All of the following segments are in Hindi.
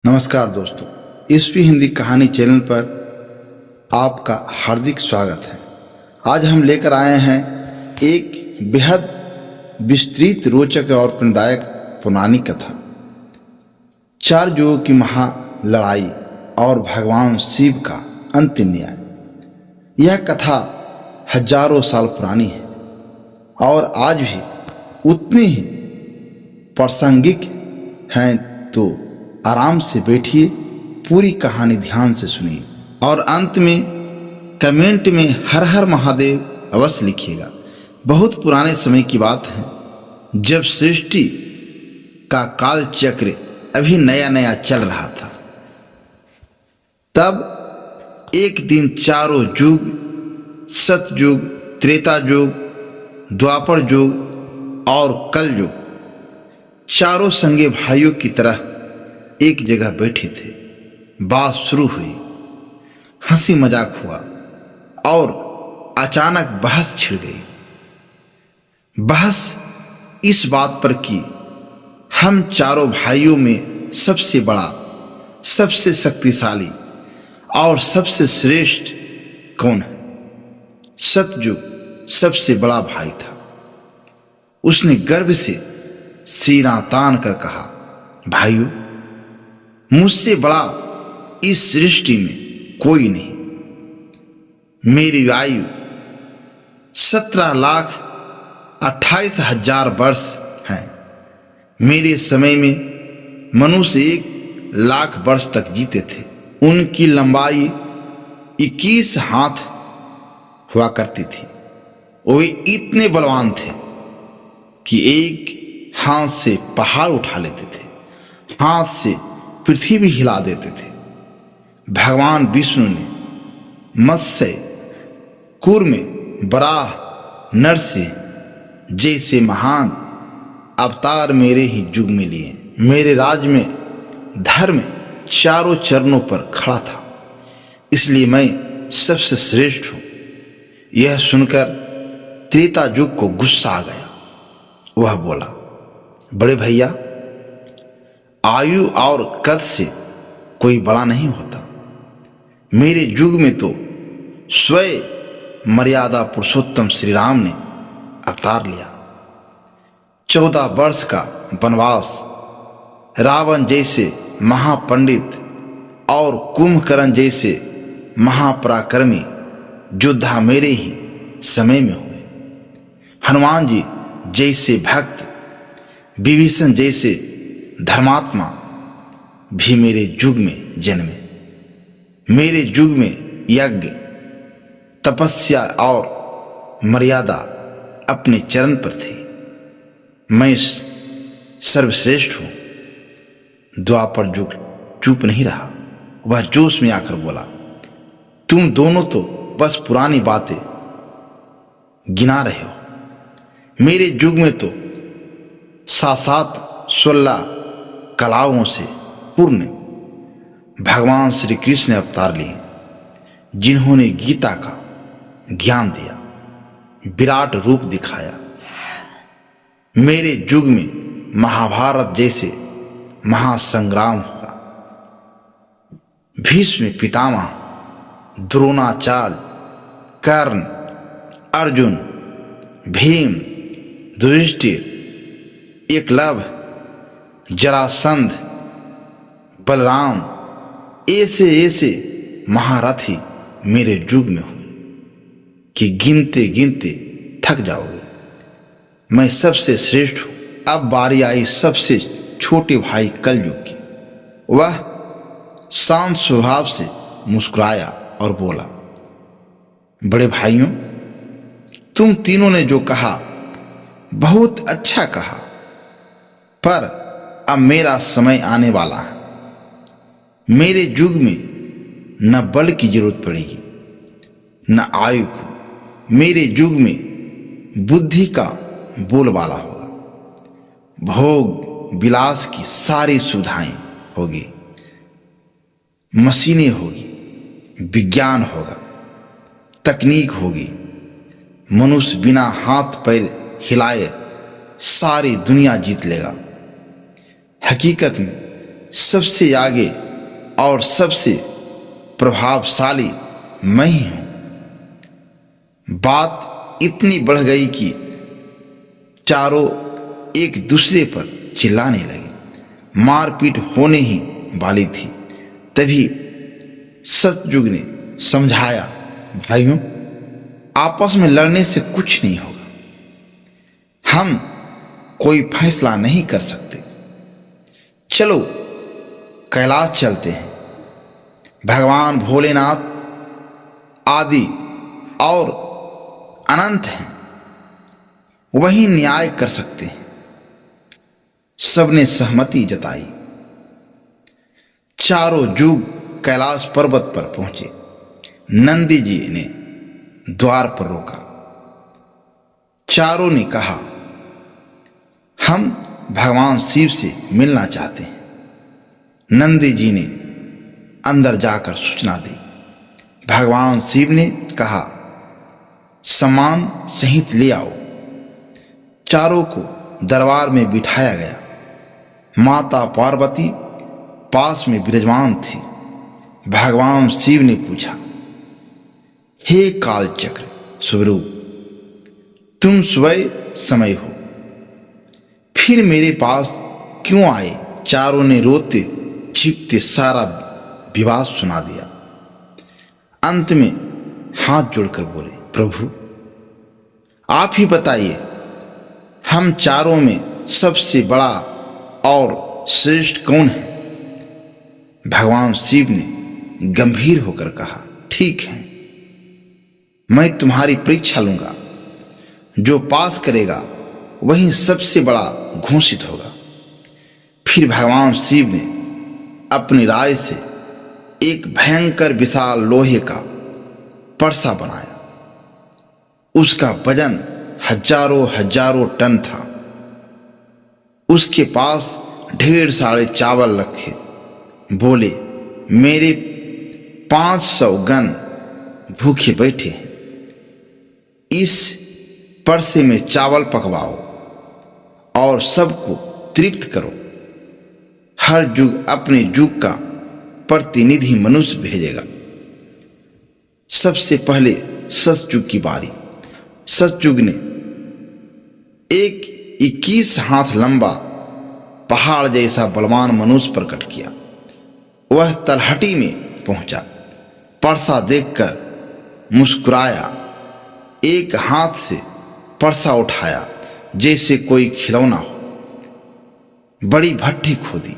नमस्कार दोस्तों, ईसवी हिंदी कहानी चैनल पर आपका हार्दिक स्वागत है। आज हम लेकर आए हैं एक बेहद विस्तृत, रोचक और प्रेरणादायक पौराणिक कथा। चार युगों की महा लड़ाई और भगवान शिव का अंतिम न्याय। यह कथा हजारों साल पुरानी है और आज भी उतनी ही प्रासंगिक है। तो आराम से बैठिए, पूरी कहानी ध्यान से सुनिए और अंत में कमेंट में हर हर महादेव अवश्य लिखिएगा। बहुत पुराने समय की बात है, जब सृष्टि का काल चक्र अभी नया नया चल रहा था। तब एक दिन चारों युग, सतयुग, त्रेता युग, द्वापर युग और कल युग, चारों संगे भाइयों की तरह एक जगह बैठे थे। बात शुरू हुई, हंसी मजाक हुआ और अचानक बहस छिड़ गई। बहस इस बात पर कि हम चारों भाइयों में सबसे बड़ा, सबसे शक्तिशाली और सबसे श्रेष्ठ कौन है। सतयुग सबसे बड़ा भाई था। उसने गर्व से सीना तान कर कहा, भाइयों, मुझसे बड़ा इस सृष्टि में कोई नहीं। मेरी आयु 17,28,000 वर्ष है। मेरे समय में मनुष्य 1,00,000 वर्ष तक जीते थे। उनकी लंबाई 21 हाथ हुआ करती थी। वे इतने बलवान थे कि एक हाथ से पहाड़ उठा लेते थे, हाथ से पृथ्वी भी हिला देते थे। भगवान विष्णु ने मत्स्य, कूर्म, वराह, नरसिंह जैसे महान अवतार मेरे ही युग में लिए। मेरे राज्य में धर्म चारों चरणों पर खड़ा था, इसलिए मैं सबसे श्रेष्ठ हूं। यह सुनकर त्रेता युग को गुस्सा आ गया। वह बोला, बड़े भैया, आयु और कद से कोई बड़ा नहीं होता। मेरे युग में तो स्वयं मर्यादा पुरुषोत्तम श्री राम ने अवतार लिया। 14 वर्ष का वनवास, रावण जैसे महापंडित और कुंभकर्ण जैसे महापराक्रमी योद्धा मेरे ही समय में हुए। हनुमान जी जैसे भक्त, विभीषण जैसे धर्मात्मा भी मेरे युग में जन्मे। मेरे युग में यज्ञ, तपस्या और मर्यादा अपने चरण पर थी। मैं सर्वश्रेष्ठ हूं। द्वापर युग चुप नहीं रहा। वह जोश में आकर बोला, तुम दोनों तो बस पुरानी बातें गिना रहे हो। मेरे युग में तो 16 कलाओं से पूर्ण भगवान श्री कृष्ण ने अवतार लिए, जिन्होंने गीता का ज्ञान दिया, विराट रूप दिखाया। मेरे युग में महाभारत जैसे महासंग्राम हुआ। भीष्म पितामह, द्रोणाचार्य, कर्ण, अर्जुन, भीम, युधिष्ठिर, एकलव्य, जरासंध, बलराम, ऐसे ऐसे महारथी मेरे युग में हुए कि गिनते गिनते थक जाओगे। मैं सबसे श्रेष्ठ हूं। अब बारी आई सबसे छोटे भाई कलयुग की। वह शांत स्वभाव से मुस्कुराया और बोला, बड़े भाइयों, तुम तीनों ने जो कहा बहुत अच्छा कहा, पर अब मेरा समय आने वाला है। मेरे युग में न बल की जरूरत पड़ेगी, न आयु को। मेरे युग में बुद्धि का बोलबाला होगा। भोग विलास की सारी सुविधाएं होगी, मशीनें होगी, विज्ञान होगा, तकनीक होगी। मनुष्य बिना हाथ पैर हिलाए सारी दुनिया जीत लेगा। हकीकत में सबसे आगे और सबसे प्रभावशाली मैं ही हूं। बात इतनी बढ़ गई कि चारों एक दूसरे पर चिल्लाने लगे। मारपीट होने ही वाली थी। तभी सतयुग ने समझाया, भाइयों, आपस में लड़ने से कुछ नहीं होगा। हम कोई फैसला नहीं कर सकते। चलो कैलाश चलते हैं। भगवान भोलेनाथ आदि और अनंत हैं, वही न्याय कर सकते हैं। सबने सहमति जताई। चारों युग कैलाश पर्वत पर पहुंचे। नंदी जी ने द्वार पर रोका। चारों ने कहा, हम भगवान शिव से मिलना चाहते हैं। नंदी जी ने अंदर जाकर सूचना दी। भगवान शिव ने कहा, सामान सहित ले आओ। चारों को दरबार में बिठाया गया। माता पार्वती पास में विराजमान थी। भगवान शिव ने पूछा, हे कालचक्र स्वरूप, तुम स्वयं समय हो, फिर मेरे पास क्यों आए? चारों ने रोते चीखते सारा विवाद सुना दिया। अंत में हाथ जोड़कर बोले, प्रभु आप ही बताइए, हम चारों में सबसे बड़ा और श्रेष्ठ कौन है? भगवान शिव ने गंभीर होकर कहा, ठीक है, मैं तुम्हारी परीक्षा लूंगा। जो पास करेगा वही सबसे बड़ा घोषित होगा। फिर भगवान शिव ने अपनी राय से एक भयंकर विशाल लोहे का परसा बनाया। उसका वजन हजारों हजारों टन था। उसके पास ढेर सारे चावल रखे। बोले, मेरे 500 गण भूखे बैठे हैं। इस परसे में चावल पकवाओ और सबको तृप्त करो। हर युग अपने युग का प्रतिनिधि मनुष्य भेजेगा। सबसे पहले सतयुग की बारी। सतयुग ने एक 21 हाथ लंबा पहाड़ जैसा बलवान मनुष्य प्रकट किया। वह तलहटी में पहुंचा। परसा देखकर मुस्कुराया। एक हाथ से परसा उठाया जैसे कोई खिलौना हो। बड़ी भट्ठी खोदी,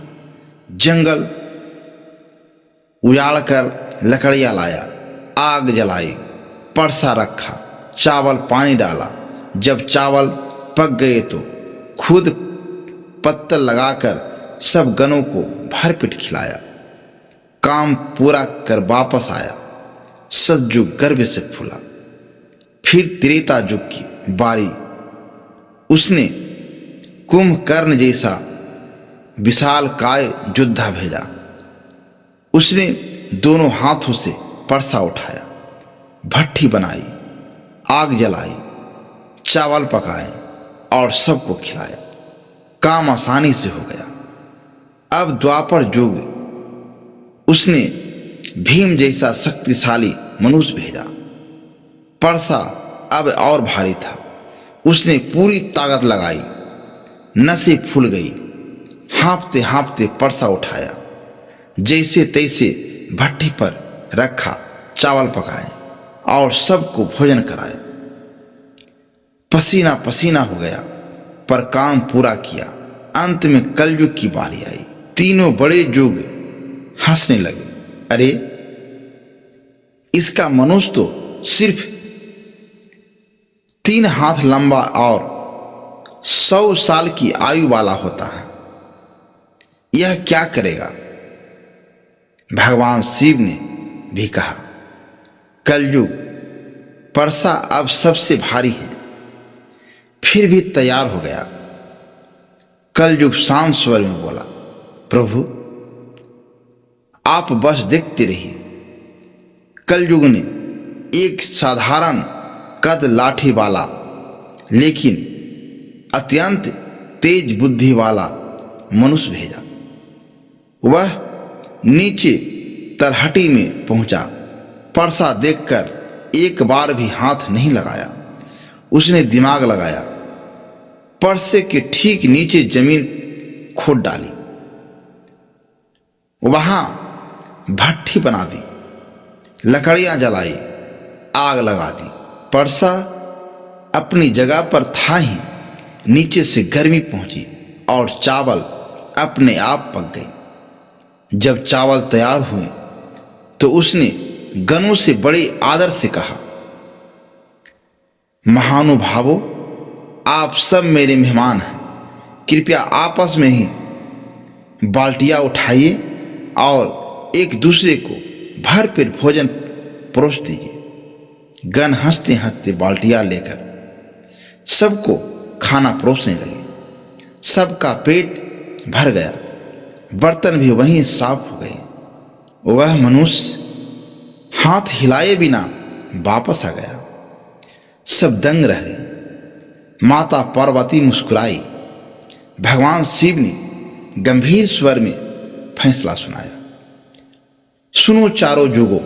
जंगल उजाड़कर लकड़ियां लाया, आग जलाई, परसा रखा, चावल पानी डाला। जब चावल पक गए तो खुद पत्तल लगाकर सब गणों को भरपेट खिलाया। काम पूरा कर वापस आया। सतयुग गर्व से फूला। फिर त्रेता युग की बारी। उसने कुंभकर्ण जैसा विशाल काय योद्धा भेजा। उसने दोनों हाथों से परसा उठाया, भट्ठी बनाई, आग जलाई, चावल पकाए और सबको खिलाया। काम आसानी से हो गया। अब द्वापर युग उसने भीम जैसा शक्तिशाली मनुष्य भेजा। परसा अब और भारी था। उसने पूरी ताकत लगाई। नसें फूल गई। हाँफते हाँफते परसा उठाया, जैसे तैसे भट्ठी पर रखा, चावल पकाए और सबको भोजन कराया। पसीना पसीना हो गया पर काम पूरा किया। अंत में कलयुग की बारी आई। तीनों बड़े युग हंसने लगे। अरे, इसका मनुष्य तो सिर्फ 3 हाथ लंबा और 100 साल की आयु वाला होता है। यह क्या करेगा? भगवान शिव ने भी कहा, कलयुग परसा अब सबसे भारी है। फिर भी तैयार हो गया। कलयुग शांत स्वर में बोला, प्रभु आप बस देखते रहिए। कलयुग ने एक साधारण कद लाठी वाला लेकिन अत्यंत तेज बुद्धि वाला मनुष्य भेजा। वह नीचे तरहटी में पहुंचा। परसा देखकर एक बार भी हाथ नहीं लगाया। उसने दिमाग लगाया, परसे के ठीक नीचे जमीन खोद डाली, वहां भट्ठी बना दी, लकड़ियां जलाई, आग लगा दी। परसा अपनी जगह पर था ही नीचे से गर्मी पहुंची और चावल अपने आप पक गए। जब चावल तैयार हुए तो उसने गनों से बड़े आदर से कहा, महानुभावों, आप सब मेरे मेहमान हैं। कृपया आपस में ही बाल्टियां उठाइए और एक दूसरे को भर पेट भोजन परोस दीजिए। गन हंसते हंसते बाल्टियां लेकर सबको खाना परोसने लगे। सबका पेट भर गया, बर्तन भी वहीं साफ हो गए। वह मनुष्य हाथ हिलाए बिना वापस आ गया। सब दंग रह गए। माता पार्वती मुस्कुराई। भगवान शिव ने गंभीर स्वर में फैसला सुनाया, सुनो चारों युगों,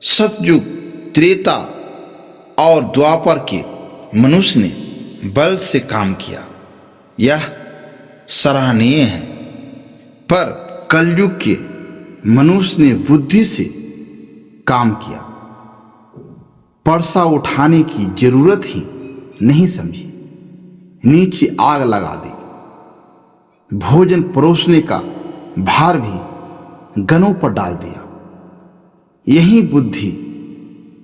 सतयुग, त्रेता और द्वापर के मनुष्य ने बल से काम किया, यह सराहनीय है। पर कलयुग के मनुष्य ने बुद्धि से काम किया, परसा उठाने की जरूरत ही नहीं समझी, नीचे आग लगा दी। भोजन परोसने का भार भी गनों पर डाल दिया। यही बुद्धि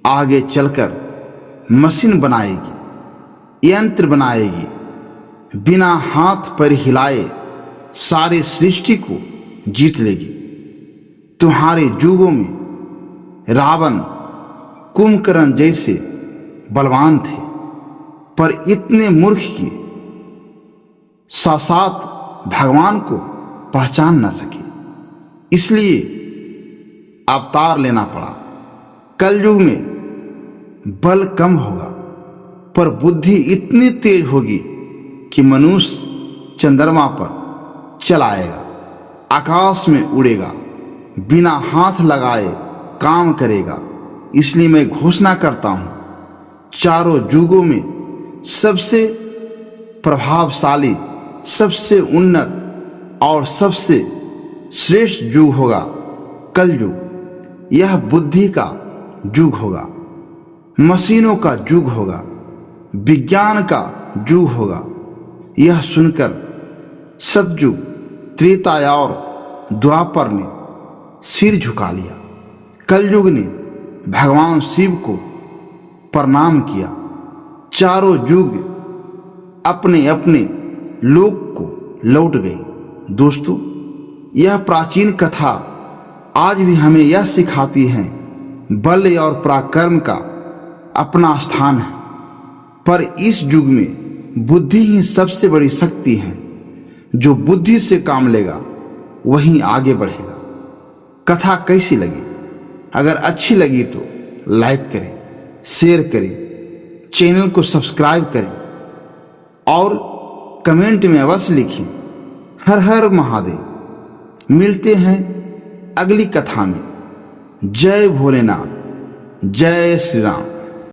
आगे चलकर मशीन बनाएगी, यंत्र बनाएगी, बिना हाथ पर हिलाए सारी सृष्टि को जीत लेगी। तुम्हारे युगों में रावण, कुंभकर्ण जैसे बलवान थे, पर इतने मूर्ख कि साक्षात भगवान को पहचान न सके, इसलिए अवतार लेना पड़ा। कलयुग में बल कम होगा पर बुद्धि इतनी तेज होगी कि मनुष्य चंद्रमा पर चलाएगा, आकाश में उड़ेगा, बिना हाथ लगाए काम करेगा। इसलिए मैं घोषणा करता हूं, चारों युगों में सबसे प्रभावशाली, सबसे उन्नत और सबसे श्रेष्ठ युग होगा कलयुग। यह बुद्धि का युग होगा, मशीनों का युग होगा, विज्ञान का युग होगा। यह सुनकर सतयुग, त्रेता और द्वापर ने सिर झुका लिया। कलयुग ने भगवान शिव को प्रणाम किया। चारों युग अपने अपने लोक को लौट गए। दोस्तों, यह प्राचीन कथा आज भी हमें यह सिखाती है, बल और पराक्रम का अपना स्थान है, पर इस युग में बुद्धि ही सबसे बड़ी शक्ति है। जो बुद्धि से काम लेगा वही आगे बढ़ेगा। कथा कैसी लगी? अगर अच्छी लगी तो लाइक करें, शेयर करें, चैनल को सब्सक्राइब करें और कमेंट में अवश्य लिखें हर हर महादेव। मिलते हैं अगली कथा में। जय भोलेनाथ, जय श्री राम।